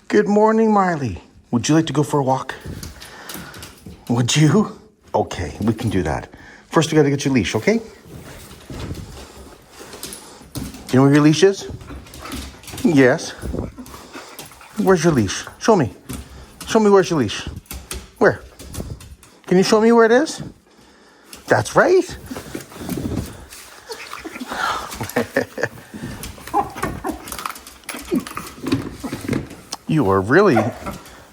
Good morning, Miley. Would you like to go for a walk? Would you? Okay, we can do that. First, we got to get your leash, okay? You know where your leash is? Yes. Where's your leash? Show me. Show me where's your leash. Where? Can you show me where it is? That's right. You are really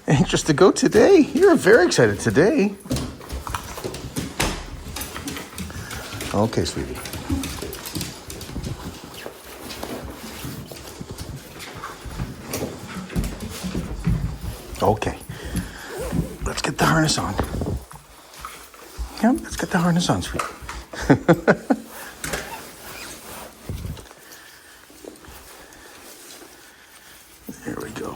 anxious to go today. You're very excited today. Okay, sweetie. Okay. Let's get the harness on. Yep, let's get the harness on, sweetie. There we go.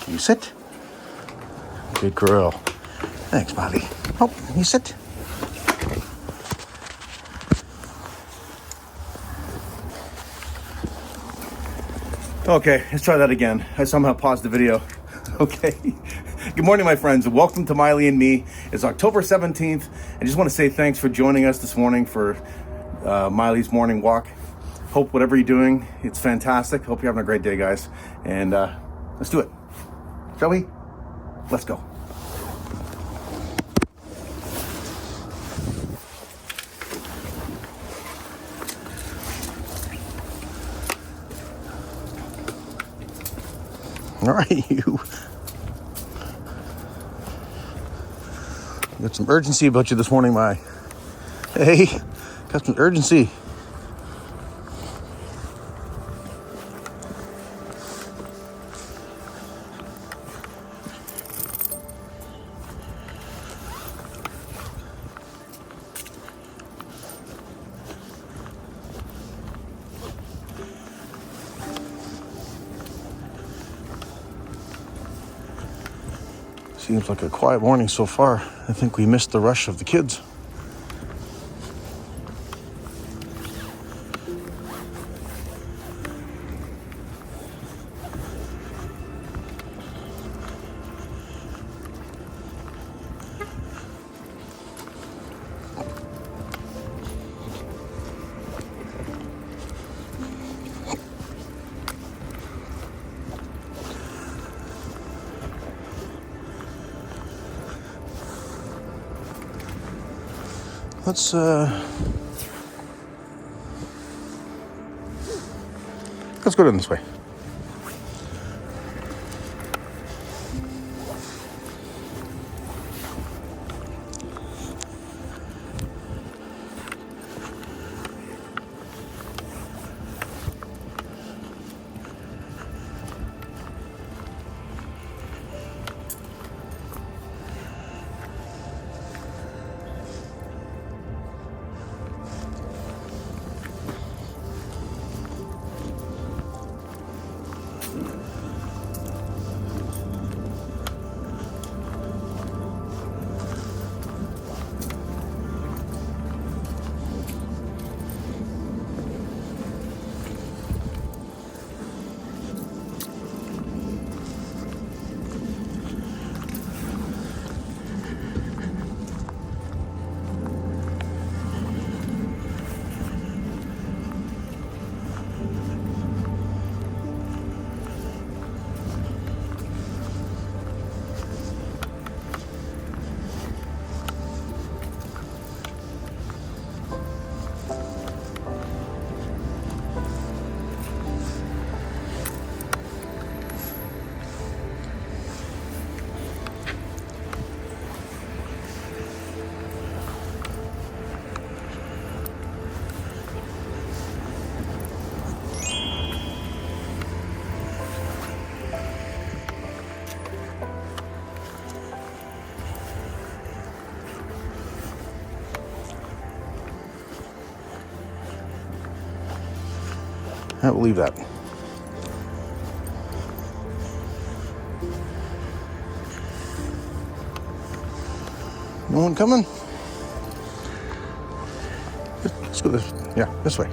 Can you sit? Good girl. Thanks, Miley. Oh, you sit. Okay, let's try that again. I somehow paused the video. Okay. Good morning, my friends, and welcome to Miley and Me. It's October 17th. I just want to say thanks for joining us this morning for Miley's morning walk. Hope whatever you're doing, it's fantastic. Hope you're having a great day, guys. And let's do it. Shall we? Let's go. All right, you. Got some urgency about you this morning, my. Hey, got some urgency. Seems like a quiet morning so far. I think we missed the rush of the kids. Let's go down this way. I will leave that. No one coming? Let's go this, yeah, this way.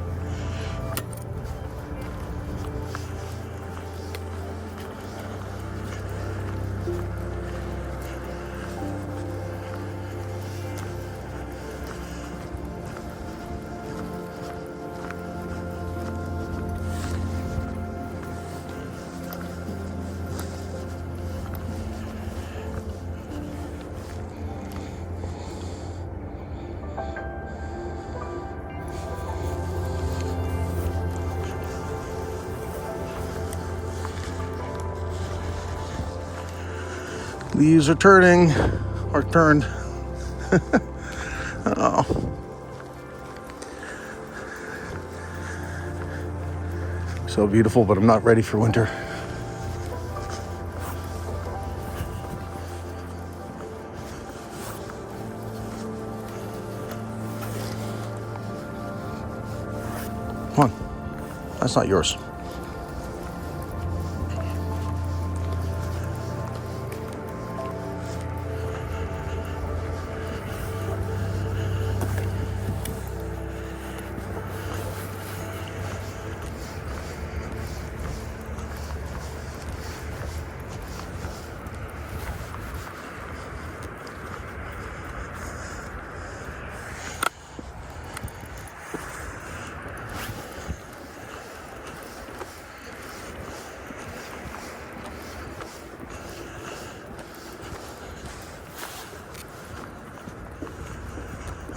Leaves are turning, or turned. Uh-oh. So beautiful, but I'm not ready for winter. Come on, that's not yours.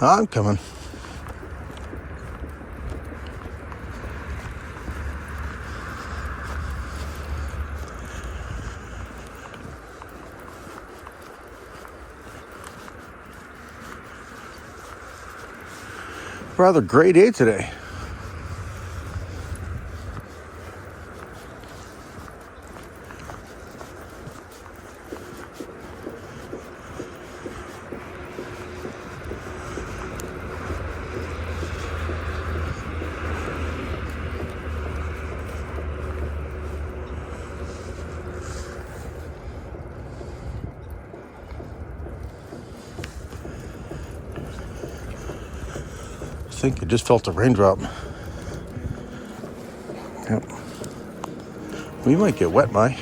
I'm coming. Rather gray day today. I think I just felt a raindrop. Yep. We might get wet, Mai.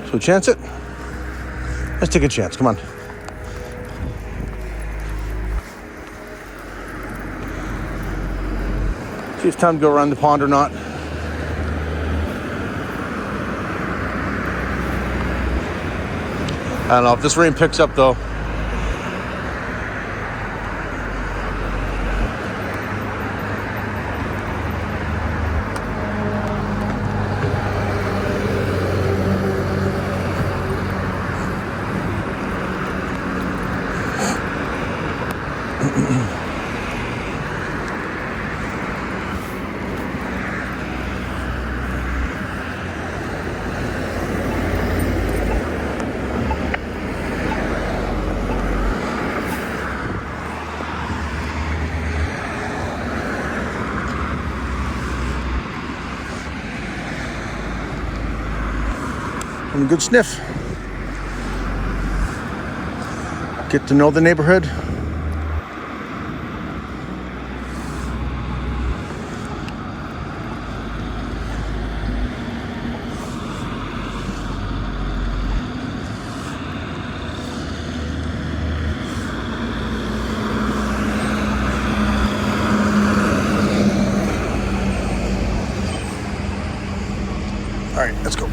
So chance it? Let's take a chance, come on. See if it's time to go around the pond or not. I don't know if this rain picks up though. A good sniff. Get to know the neighborhood. All right, let's go.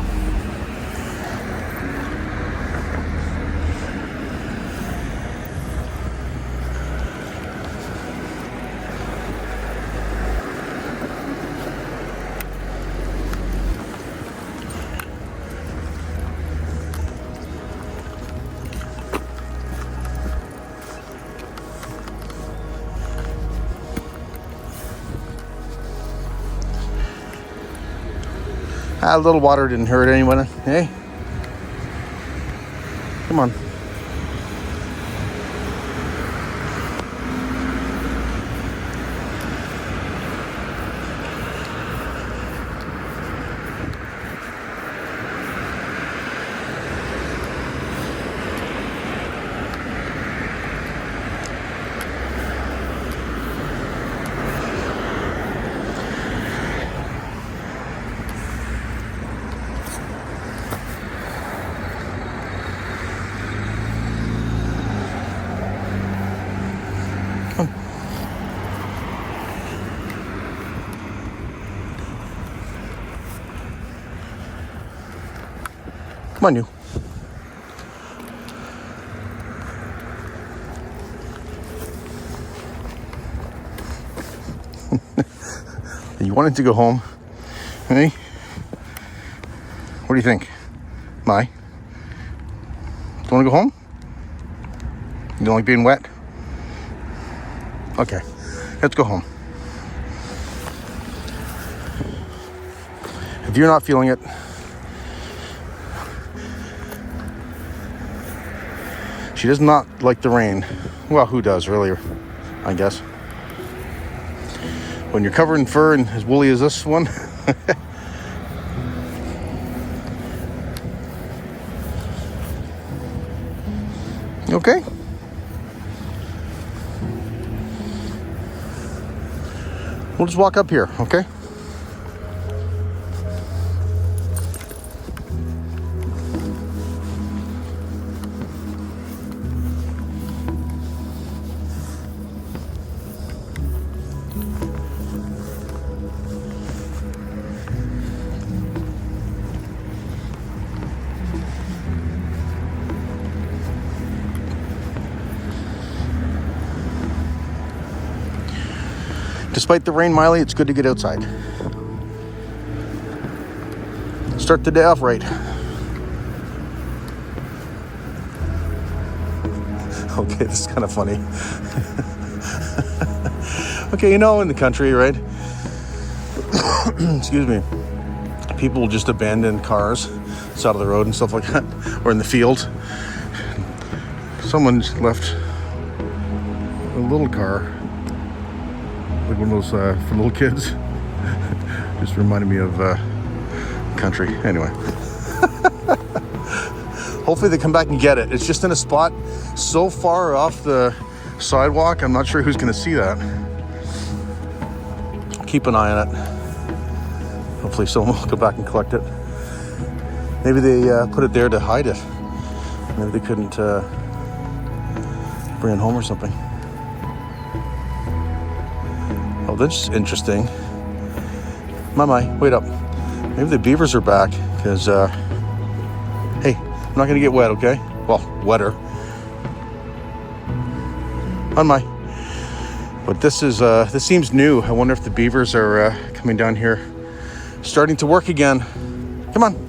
A little water didn't hurt anyone, hey? Come on. Come on, you. You wanted to go home, hey? What do you think? My? Do you want to go home? You don't like being wet? Okay, let's go home. If you're not feeling it, she does not like the rain. Well, who does, really, I guess. When you're covered in fur and as woolly as this one. Okay. We'll just walk up here, okay? Despite the rain, Miley, it's good to get outside. Start the day off right. Okay, this is kind of funny. Okay, you know, in the country, right? Excuse me. People will just abandon cars side of the road and stuff like that, or in the field. Someone just left a little car, like one of those for little kids. Just reminded me of country. Anyway. Hopefully they come back and get it. It's just in a spot so far off the sidewalk, I'm not sure who's going to see that. Keep an eye on it. Hopefully someone will go back and collect it. Maybe they put it there to hide it. Maybe they couldn't bring it home or something. Oh, that's interesting. My, wait up. Maybe the beavers are back, because, hey, I'm not going to get wet, okay? Well, wetter. On my. But this seems new. I wonder if the beavers are coming down here, starting to work again. Come on.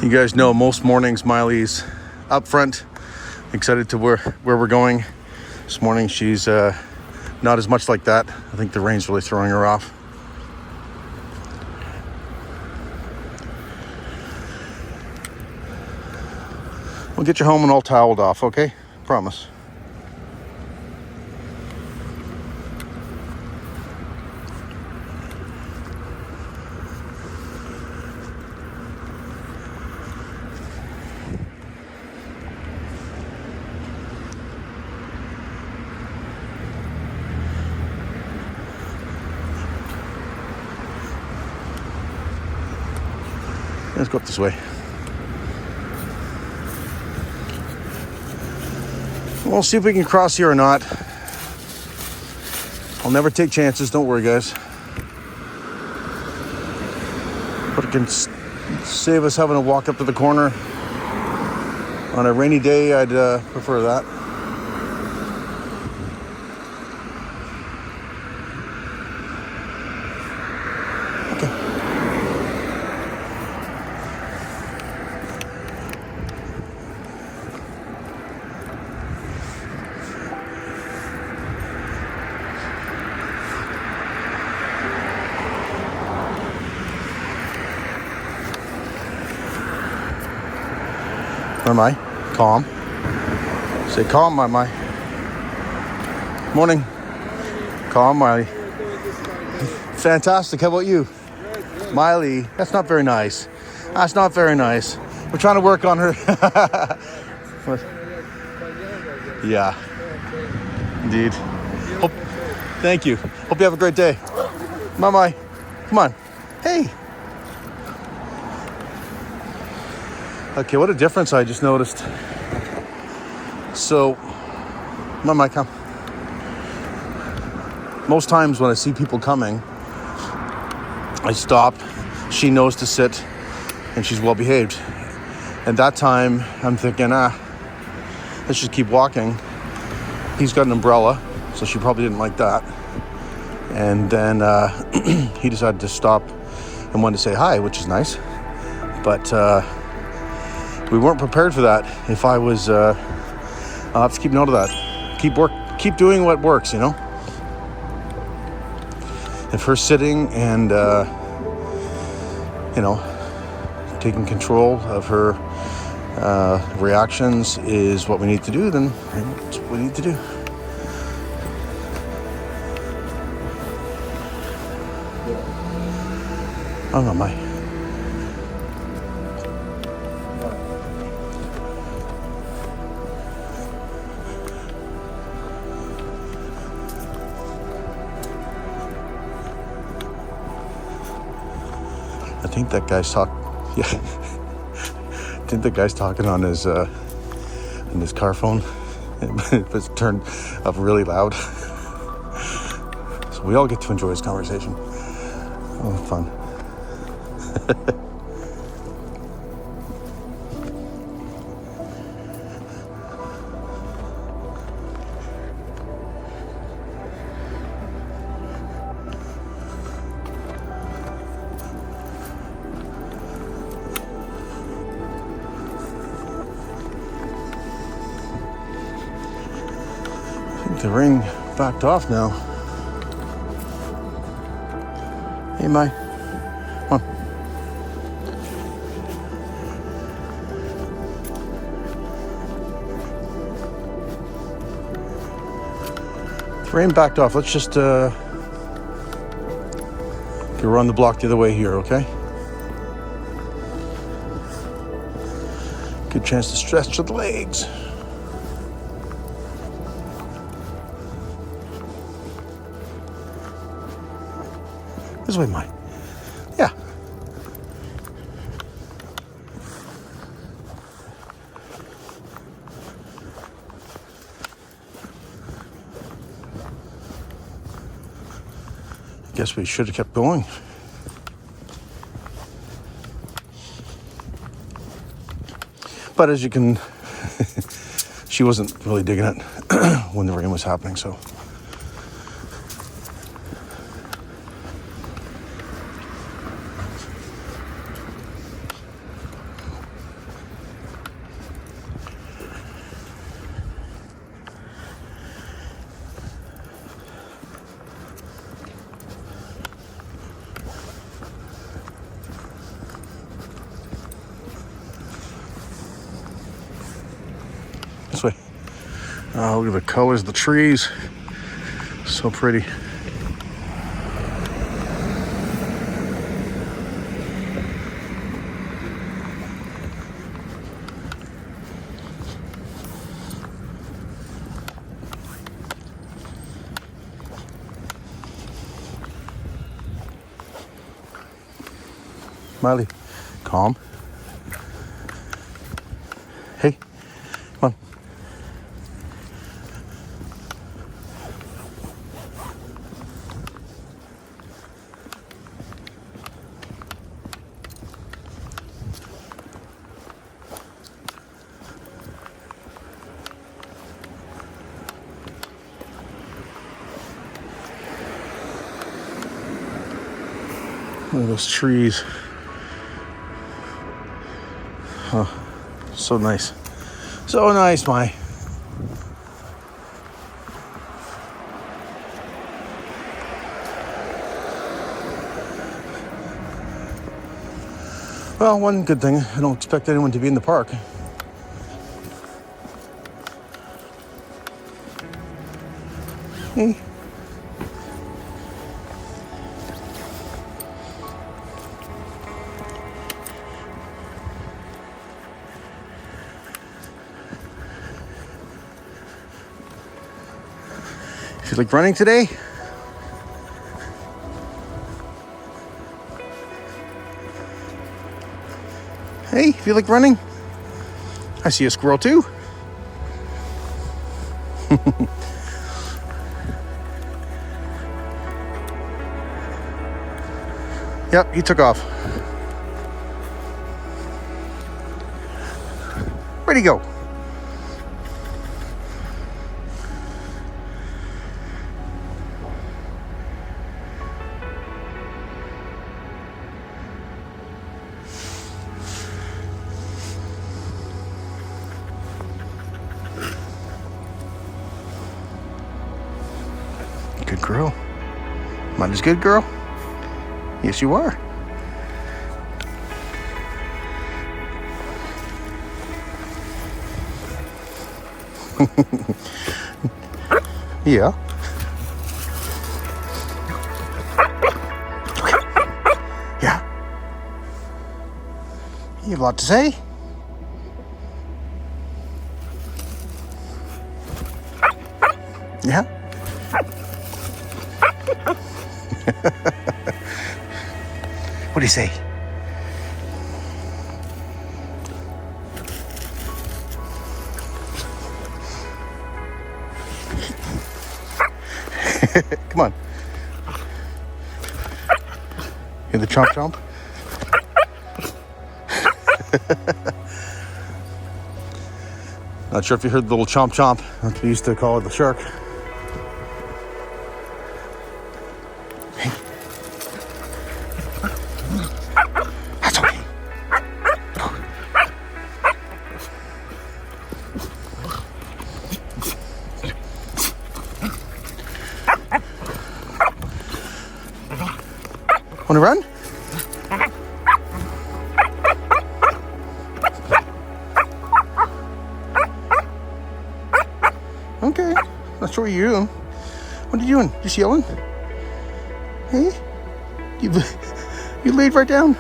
You guys know most mornings Miley's up front, excited to where we're going. This morning she's not as much like that. I think the rain's really throwing her off. We'll get you home and all toweled off, okay? Promise. Let's go up this way. We'll see if we can cross here or not. I'll never take chances, don't worry, guys. But it can save us having to walk up to the corner. On a rainy day, I'd prefer that. My. Calm. Say calm, my. Morning. Calm, Miley. Fantastic. How about you? Miley. That's not very nice. That's not very nice. We're trying to work on her. Yeah. Indeed. Thank you. Hope you have a great day. Bye-bye. Come on. Hey. Okay, what a difference I just noticed. So, Mama, come. Most times when I see people coming, I stop. She knows to sit, and she's well behaved. And that time, I'm thinking, let's just keep walking. He's got an umbrella, so she probably didn't like that. And then he decided to stop and wanted to say hi, which is nice. But we weren't prepared for that. If I was, I'll have to keep note of that. Keep doing what works, you know. If her sitting and, taking control of her reactions is what we need to do, then that's what we need to do. Oh, my. I think that guy's talking. Yeah, I think the guy's talking on his car phone. It was turned up really loud, so we all get to enjoy his conversation. Oh, fun. The ring backed off now. Hey, Mai. Come on. The rain backed off. Let's just run the block the other way here, okay? Good chance to stretch the legs. This way, Mike. Yeah. I guess we should have kept going. But as you can, she wasn't really digging it when the rain was happening, so. This way. Oh, look at the colors of the trees. So pretty. Miley, calm. Hey, come on. Look at those trees. Oh, so nice. So nice, Mai. Well, one good thing, I don't expect anyone to be in the park. Hey. Feel like running today? Hey, feel like running? I see a squirrel too. Yep, he took off. Where'd he go? Good girl. Not as good, girl? Yes, you are. Yeah. Yeah. You have a lot to say? Yeah. What do you say? Come on. Hear the chomp chomp? Not sure if you heard the little chomp chomp. That's what we used to call it, the shark. Hey. That's okay. Go. Want to run? Okay. Not sure what you're doing. What are you doing? Just yelling? Hey? You laid right down.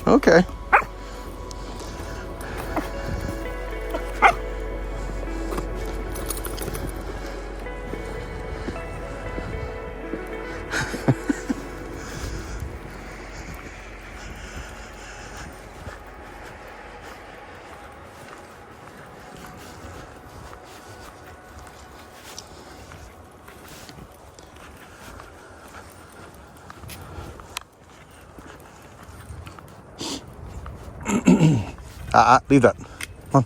Okay. Leave that. Come on.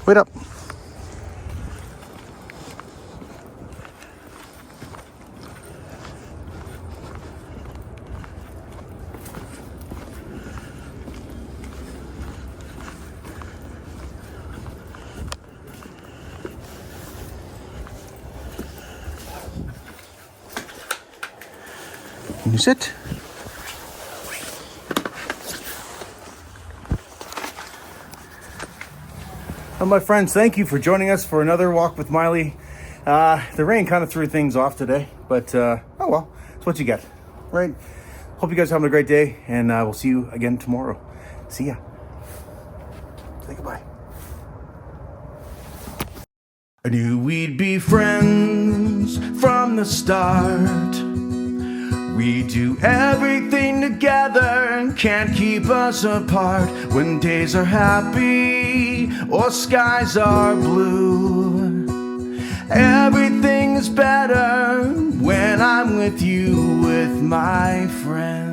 Wait up. Can you sit? Well, my friends, thank you for joining us for another walk with Miley. The rain kind of threw things off today, but oh well, it's what you get, right? Hope you guys are having a great day, and we'll see you again tomorrow. See ya. Say goodbye. I knew we'd be friends from the start. We do everything together and can't keep us apart. When days are happy or skies are blue, everything is better when I'm with you, with my friends.